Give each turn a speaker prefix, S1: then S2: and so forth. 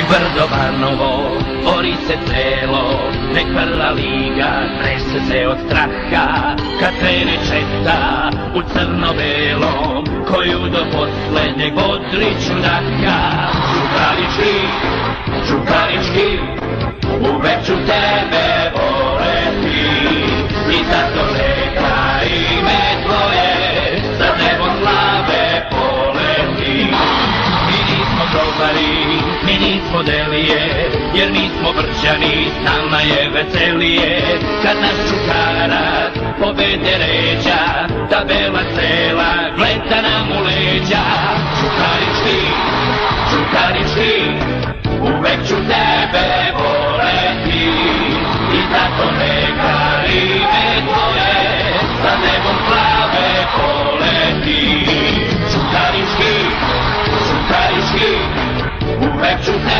S1: Nek brdo Banovo bori se celo, nek prva liga trese se od straha, kad krene četa u crno-belom, koju do poslednjeg bodri čudaka. Čukarički, uvek ću tebe voleti, i zato neka ime tvoje za nebom slave poleti. Mi nismo grobari, mi nismo delije, jer mi smo Brčani, s nama je veselije. Kad naš čukarac pobede ređa, ta bela cela gleda nam u leđa. Čukarički, uvek ću tebe voleti, i zato neka ime tvoje za nebom slave poleti. Čukarički, uvek ću tebe